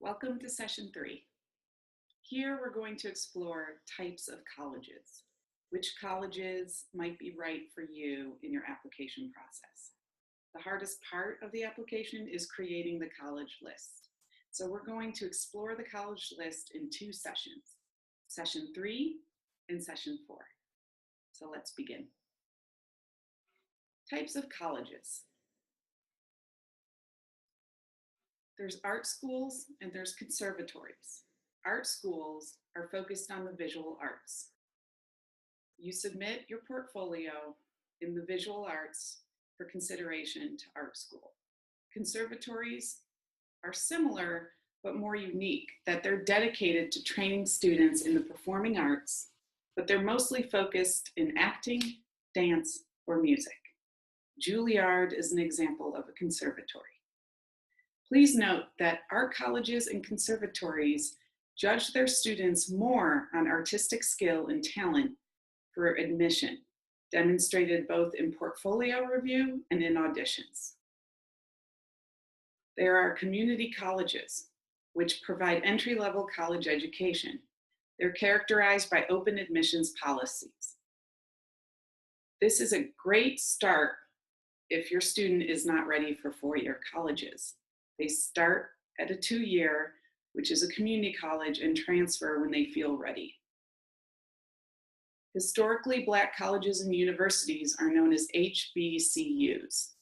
Welcome to session 3. Here we're going to explore types of colleges. Which colleges might be right for you in your application process. The hardest part of the application is creating the college list. So we're going to explore the college list in 2 sessions, session 3 and session 4. So let's begin. Types of colleges. There's art schools and there's conservatories. Art schools are focused on the visual arts. You submit your portfolio in the visual arts for consideration to art school. Conservatories are similar but more unique, that they're dedicated to training students in the performing arts, but they're mostly focused in acting, dance, or music. Juilliard is an example of a conservatory. Please note that art colleges and conservatories judge their students more on artistic skill and talent for admission, demonstrated both in portfolio review and in auditions. There are community colleges, which provide entry-level college education. They're characterized by open admissions policies. This is a great start if your student is not ready for 4-year colleges. They start at a 2-year, which is a community college, and transfer when they feel ready. Historically Black colleges and universities are known as HBCUs.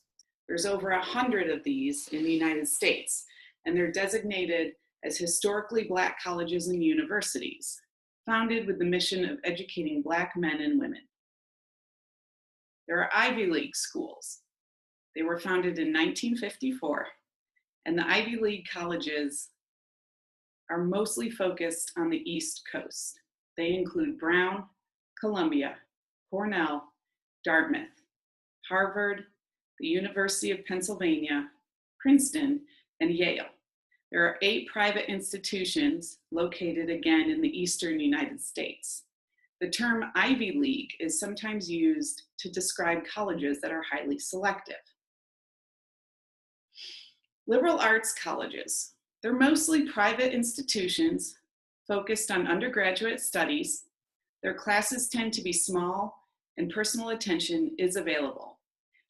There's over 100 of these in the United States, and they're designated as historically Black colleges and universities, founded with the mission of educating Black men and women. There are Ivy League schools. They were founded in 1954. And the Ivy League colleges are mostly focused on the East Coast. They include Brown, Columbia, Cornell, Dartmouth, Harvard, the University of Pennsylvania, Princeton, and Yale. There are 8 private institutions located again in the Eastern United States. The term Ivy League is sometimes used to describe colleges that are highly selective. Liberal arts colleges. They're mostly private institutions focused on undergraduate studies. Their classes tend to be small and personal attention is available.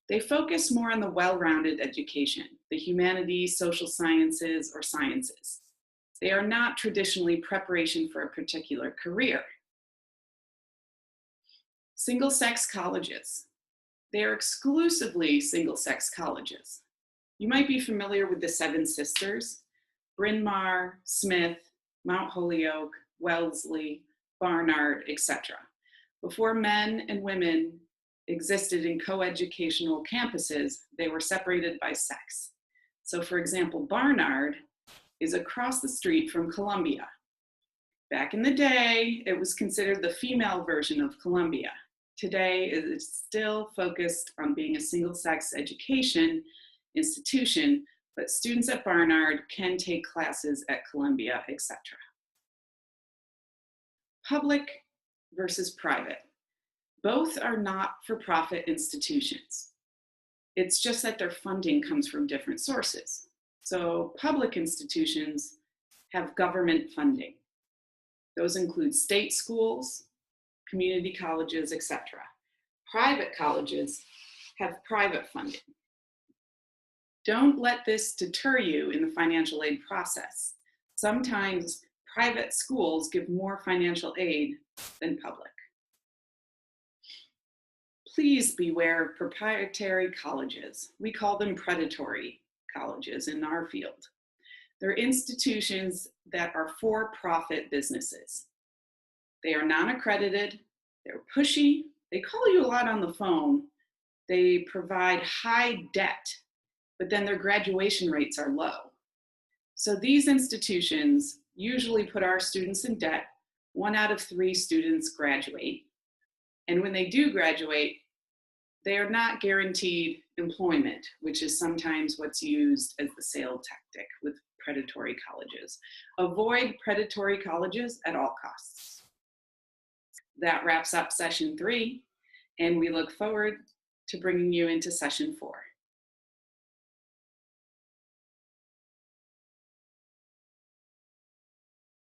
They focus more on the well-rounded education, the humanities, social sciences, or sciences. They are not traditionally preparation for a particular career. Single-sex colleges. They are exclusively single-sex colleges. You might be familiar with the 7 sisters, Bryn Mawr, Smith, Mount Holyoke, Wellesley, Barnard, etc. Before men and women existed in co-educational campuses, they were separated by sex. So for example, Barnard is across the street from Columbia. Back in the day, it was considered the female version of Columbia. Today, it is still focused on being a single-sex education institution, but students at Barnard can take classes at Columbia, etc. Public versus private. Both are not-for-profit institutions. It's just that their funding comes from different sources. So public institutions have government funding. Those include state schools, community colleges, etc. Private colleges have private funding. Don't let this deter you in the financial aid process. Sometimes private schools give more financial aid than public. Please beware of proprietary colleges. We call them predatory colleges in our field. They're institutions that are for-profit businesses. They are non-accredited, they're pushy, they call you a lot on the phone, they provide high debt, but then their graduation rates are low. So these institutions usually put our students in debt. 1 out of 3 students graduate. And when they do graduate, they are not guaranteed employment, which is sometimes what's used as the sale tactic with predatory colleges. Avoid predatory colleges at all costs. That wraps up session 3, and we look forward to bringing you into session 4.